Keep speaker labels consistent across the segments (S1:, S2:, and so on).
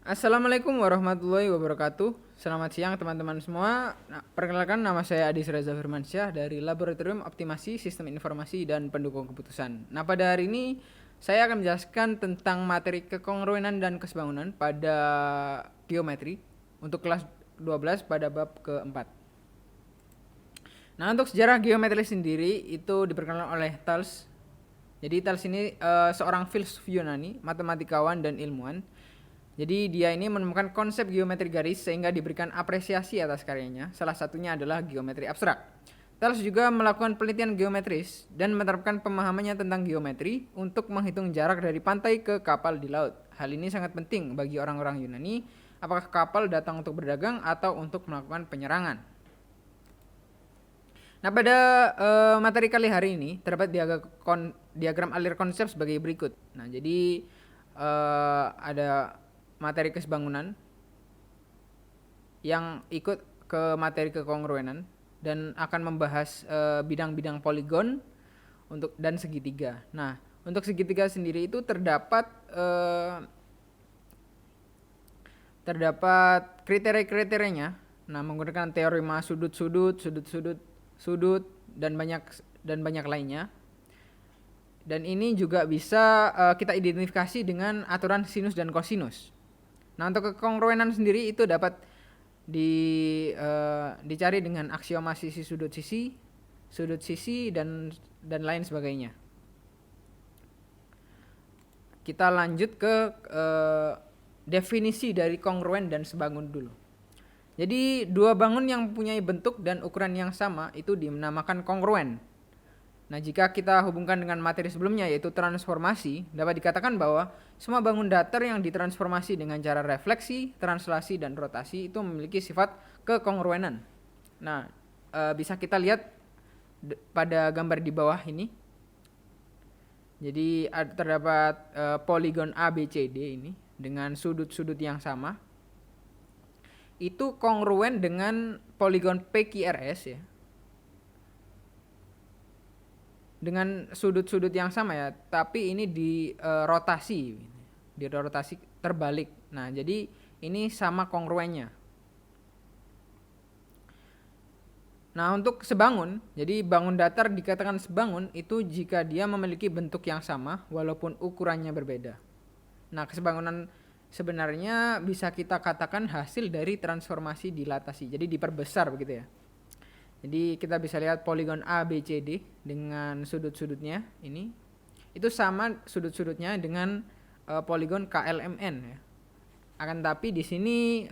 S1: Assalamualaikum warahmatullahi wabarakatuh. Selamat siang teman-teman semua. Perkenalkan, nama saya Adis Reza Firmansyah dari Laboratorium Optimasi Sistem Informasi dan Pendukung Keputusan. Nah, pada hari ini saya akan menjelaskan tentang materi kekongruenan dan kesebangunan pada geometri untuk kelas 12 pada bab keempat. Nah, untuk sejarah geometri sendiri itu diperkenalkan oleh Thales. Jadi Thales ini seorang filsuf Yunani, matematikawan dan ilmuwan. Jadi dia ini menemukan konsep geometri garis sehingga diberikan apresiasi atas karyanya. Salah satunya adalah geometri abstrak. Thales juga melakukan penelitian geometris dan menerapkan pemahamannya tentang geometri untuk menghitung jarak dari pantai ke kapal di laut. Hal ini sangat penting bagi orang-orang Yunani, apakah kapal datang untuk berdagang atau untuk melakukan penyerangan. Nah, pada materi kali hari ini terdapat diagram alir konsep sebagai berikut. Nah, jadi ada materi kesebangunan yang ikut ke materi kekongruenan dan akan membahas bidang-bidang poligon dan segitiga. Nah, untuk segitiga sendiri itu terdapat kriteria-kriterianya. Nah, menggunakan teorema sudut-sudut dan banyak lainnya. Dan ini juga bisa kita identifikasi dengan aturan sinus dan kosinus. Nah, untuk kekongruenan sendiri itu dapat dicari dengan aksioma sudut sisi dan lain sebagainya. Kita lanjut ke definisi dari kongruen dan sebangun dulu. Jadi dua bangun yang mempunyai bentuk dan ukuran yang sama itu dinamakan kongruen. Nah, jika kita hubungkan dengan materi sebelumnya yaitu transformasi, dapat dikatakan bahwa semua bangun datar yang ditransformasi dengan cara refleksi, translasi, dan rotasi itu memiliki sifat kekongruenan. Nah, bisa kita lihat pada gambar di bawah ini. Jadi terdapat poligon ABCD ini dengan sudut-sudut yang sama. Itu kongruen dengan poligon PQRS ya. Dengan sudut-sudut yang sama ya, tapi ini dirotasi terbalik. Nah, jadi ini sama kongruennya. Nah, untuk sebangun, jadi bangun datar dikatakan sebangun itu jika dia memiliki bentuk yang sama walaupun ukurannya berbeda. Nah, kesebangunan sebenarnya bisa kita katakan hasil dari transformasi dilatasi, jadi diperbesar begitu ya. Jadi kita bisa lihat poligon ABCD dengan sudut-sudutnya ini. Itu sama sudut-sudutnya dengan poligon KLMN ya. Akan tapi di sini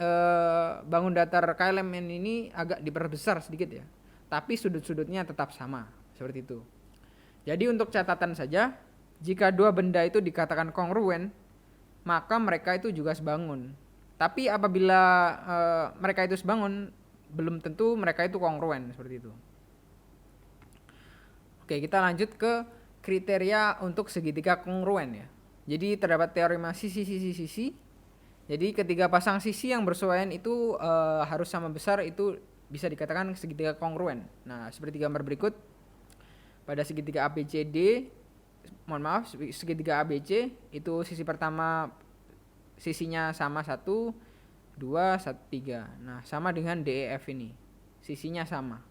S1: bangun datar KLMN ini agak diperbesar sedikit ya. Tapi sudut-sudutnya tetap sama, seperti itu. Jadi untuk catatan saja, jika dua benda itu dikatakan kongruen, maka mereka itu juga sebangun. Tapi apabila mereka itu sebangun, belum tentu mereka itu kongruen, seperti itu. Oke, kita lanjut ke kriteria untuk segitiga kongruen ya. Jadi terdapat teorema sisi. Jadi ketiga pasang sisi yang bersesuaian itu harus sama besar, itu bisa dikatakan segitiga kongruen. Nah, seperti gambar berikut. Pada segitiga ABCD, segitiga ABC itu sisi pertama sisinya sama 1, 2, 1, 3. Nah, sama dengan DEF ini. Sisinya sama.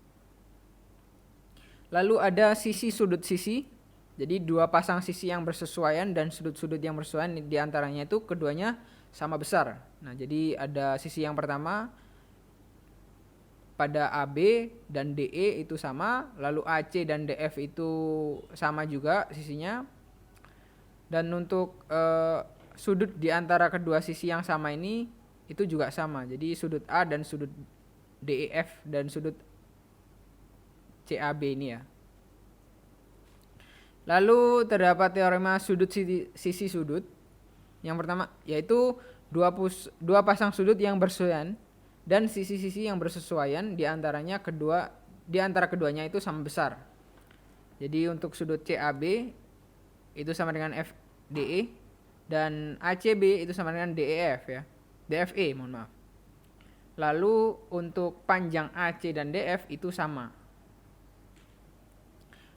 S1: Lalu ada sisi sudut sisi. Jadi dua pasang sisi yang bersesuaian dan sudut-sudut yang bersesuaian di antaranya itu keduanya sama besar. Nah, jadi ada sisi yang pertama pada AB dan DE itu sama, lalu AC dan DF itu sama juga sisinya. Dan untuk sudut di antara kedua sisi yang sama ini itu juga sama. Jadi sudut A dan sudut DEF dan sudut CAB ini ya. Lalu terdapat teorema sudut sisi sudut. Yang pertama yaitu dua pasang sudut yang bersesuaian dan sisi-sisi yang bersesuaian di antara keduanya itu sama besar. Jadi untuk sudut CAB itu sama dengan FDE dan ACB itu sama dengan DEF ya. DFE, mohon maaf. Lalu untuk panjang AC dan DF itu sama.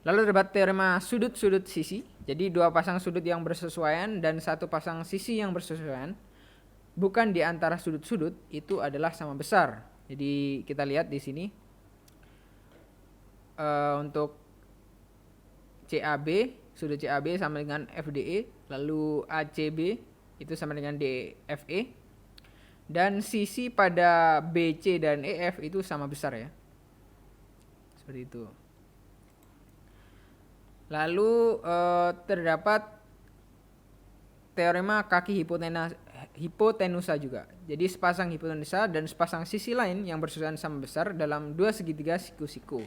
S1: Lalu terdapat teorema sudut-sudut sisi. Jadi dua pasang sudut yang bersesuaian dan satu pasang sisi yang bersesuaian bukan di antara sudut-sudut itu adalah sama besar. Jadi kita lihat di sini untuk CAB, sudut CAB sama dengan FDE, lalu ACB itu sama dengan DFE, dan sisi pada BC dan EF itu sama besar ya. Seperti itu. Lalu terdapat teorema kaki hipotenusa juga. Jadi sepasang hipotenusa dan sepasang sisi lain yang bersusunan sama besar dalam dua segitiga siku-siku.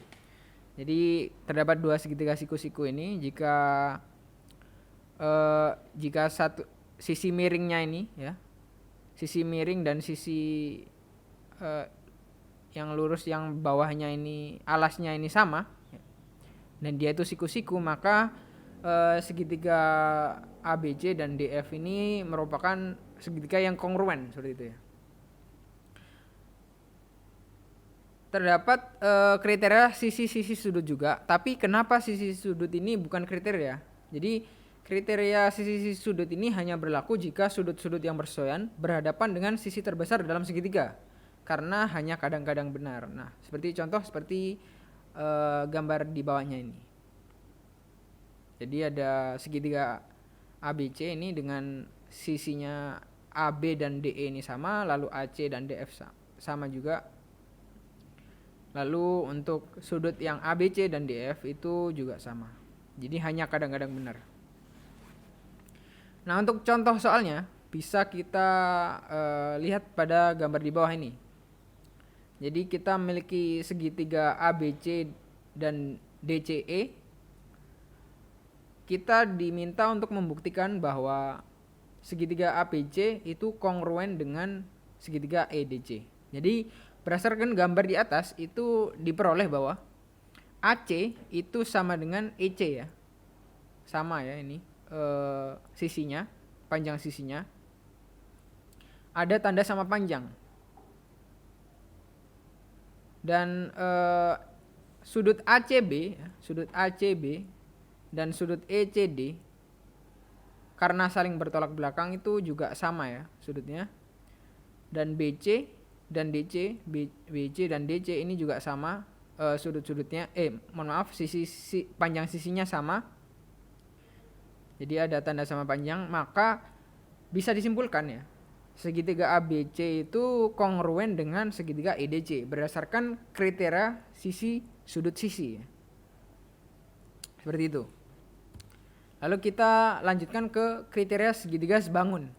S1: Jadi terdapat dua segitiga siku-siku ini jika satu sisi miringnya ini ya, sisi miring dan sisi yang lurus yang bawahnya ini alasnya ini sama dan dia itu siku-siku, maka segitiga ABC dan DF ini merupakan segitiga yang kongruen seperti itu ya. Terdapat kriteria sisi-sisi sudut juga, tapi kenapa sisi sudut ini bukan kriteria? Jadi kriteria sisi-sisi sudut ini hanya berlaku jika sudut-sudut yang bersesuaian berhadapan dengan sisi terbesar dalam segitiga, karena hanya kadang-kadang benar. Nah, seperti contoh seperti gambar di bawahnya ini. Jadi ada segitiga ABC ini dengan sisinya AB dan DE ini sama, lalu AC dan DF sama juga. Lalu untuk sudut yang ABC dan DF itu juga sama. Jadi hanya kadang-kadang benar. Nah, untuk contoh soalnya bisa kita lihat pada gambar di bawah ini. Jadi kita memiliki segitiga ABC dan DCE. Kita diminta untuk membuktikan bahwa segitiga ABC itu kongruen dengan segitiga EDC. Jadi berdasarkan gambar di atas itu diperoleh bahwa AC itu sama dengan EC ya. Sama ya ini sisinya, panjang sisinya. Ada tanda sama panjang. Dan sudut ACB dan sudut ECD karena saling bertolak belakang itu juga sama ya sudutnya. Dan BC dan DC, BC dan DC ini juga sama sudut-sudutnya. Sisi panjang sisinya sama. Jadi ada tanda sama panjang, maka bisa disimpulkan ya segitiga ABC itu kongruen dengan segitiga EDC berdasarkan kriteria sisi sudut sisi. Seperti itu. Lalu kita lanjutkan ke kriteria segitiga sebangun.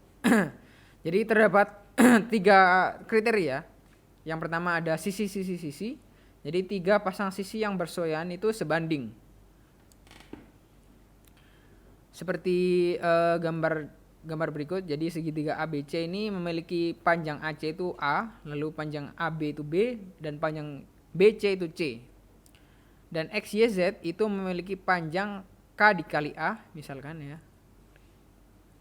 S1: Jadi terdapat 3 kriteria. Yang pertama ada sisi. Jadi 3 pasang sisi yang bersesuaian itu sebanding. Seperti gambar berikut. Jadi segitiga ABC ini memiliki panjang AC itu A, lalu panjang AB itu B, dan panjang BC itu C. Dan XYZ itu memiliki panjang K dikali A misalkan ya.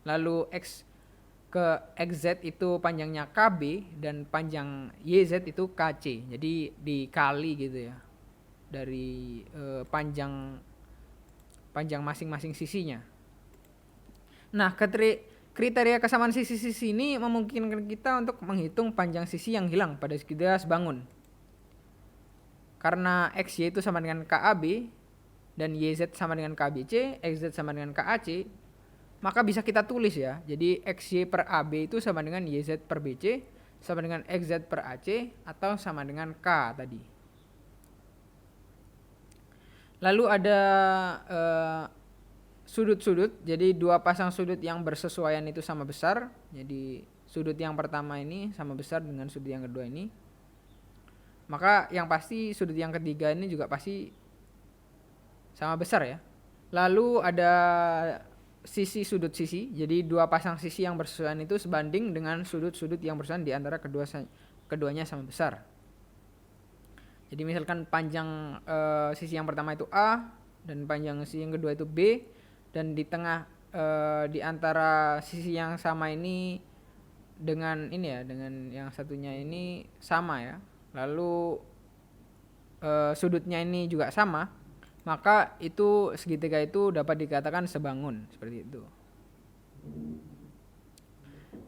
S1: Lalu XZ itu panjangnya KB dan panjang YZ itu KC. Jadi dikali gitu ya. Dari panjang masing-masing sisinya. Nah, kriteria kesamaan sisi-sisi ini memungkinkan kita untuk menghitung panjang sisi yang hilang pada segitiga sebangun. Karena XY itu sama dengan KAB dan YZ sama dengan KBC, XZ sama dengan KAC, maka bisa kita tulis ya. Jadi XY per AB itu sama dengan YZ per BC, sama dengan XZ per AC, atau sama dengan K tadi. Lalu ada sudut-sudut, jadi 2 pasang sudut yang bersesuaian itu sama besar. Jadi sudut yang pertama ini sama besar dengan sudut yang kedua ini. Maka yang pasti sudut yang ketiga ini juga pasti sama besar ya. Lalu ada sisi sudut sisi, jadi 2 pasang sisi yang bersesuaian itu sebanding dengan sudut-sudut yang bersesuaian di antara keduanya sama besar. Jadi misalkan panjang sisi yang pertama itu A dan panjang sisi yang kedua itu B, dan di tengah di antara sisi yang sama ini dengan ini ya, dengan yang satunya ini sama ya. Lalu sudutnya ini juga sama, maka itu segitiga itu dapat dikatakan sebangun seperti itu.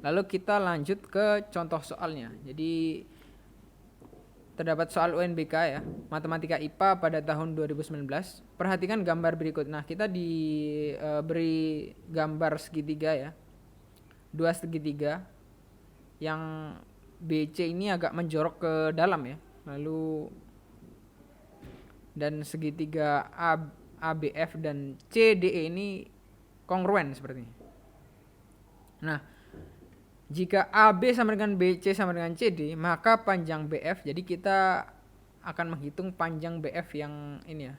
S1: Lalu kita lanjut ke contoh soalnya. Jadi terdapat soal UNBK ya, Matematika IPA pada tahun 2019. Perhatikan gambar berikut. Nah, kita diberi gambar segitiga ya. Dua segitiga yang BC ini agak menjorok ke dalam ya. Lalu dan segitiga ABF dan CDE ini kongruen seperti ini. Nah, jika AB sama dengan BC sama dengan CD, maka panjang BF, jadi kita akan menghitung panjang BF yang ini ya,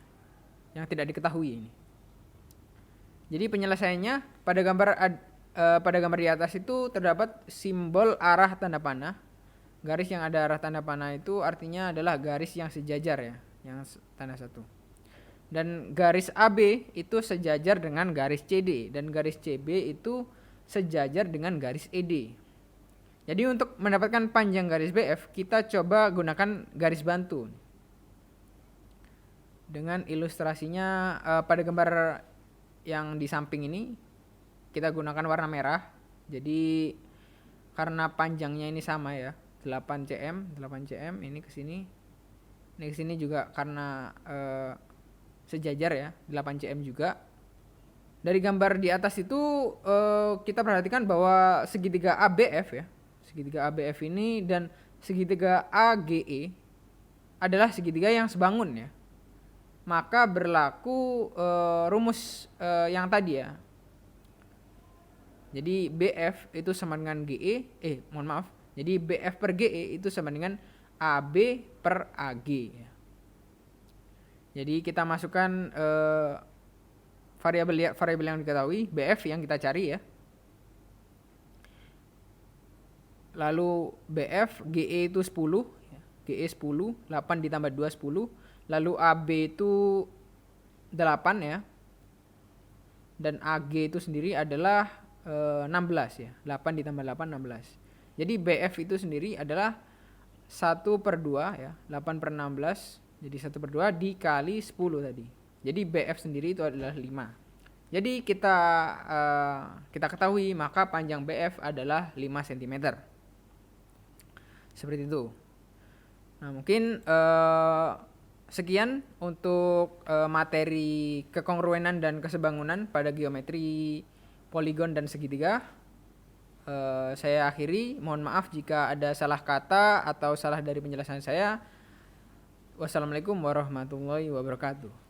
S1: yang tidak diketahui ini. Jadi penyelesaiannya pada gambar di atas itu terdapat simbol arah tanda panah. Garis yang ada arah tanda panah itu artinya adalah garis yang sejajar ya, yang tanda satu. Dan garis AB itu sejajar dengan garis CD, dan garis CB itu sejajar dengan garis ED. Jadi untuk mendapatkan panjang garis BF, kita coba gunakan garis bantu. Dengan ilustrasinya pada gambar yang di samping ini, kita gunakan warna merah. Jadi karena panjangnya ini sama ya, 8 cm ini ke sini. Ini ke sini juga karena sejajar ya, 8 cm juga. Dari gambar di atas itu kita perhatikan bahwa segitiga ABF ya, segitiga ABF ini dan segitiga AGE adalah segitiga yang sebangun ya. Maka berlaku rumus yang tadi ya. Jadi BF itu sama dengan GE, Jadi BF per GE itu sama dengan AB per AG ya. Jadi kita masukkan variabel yang diketahui, BF yang kita cari ya. Lalu BF, GE itu 10, ya. GE 10, 8 ditambah 2, 10. Lalu AB itu 8 ya. Dan AG itu sendiri adalah 16 ya. 8 ditambah 8, 16. Jadi BF itu sendiri adalah 1/2 ya. 8 per 16, jadi 1/2 dikali 10 tadi. Jadi BF sendiri itu adalah 5. Jadi kita ketahui maka panjang BF adalah 5 cm. Seperti itu. Nah, mungkin sekian untuk materi kekongruenan dan kesebangunan pada geometri poligon dan segitiga. Saya akhiri, mohon maaf jika ada salah kata atau salah dari penjelasan saya. Wassalamualaikum warahmatullahi wabarakatuh.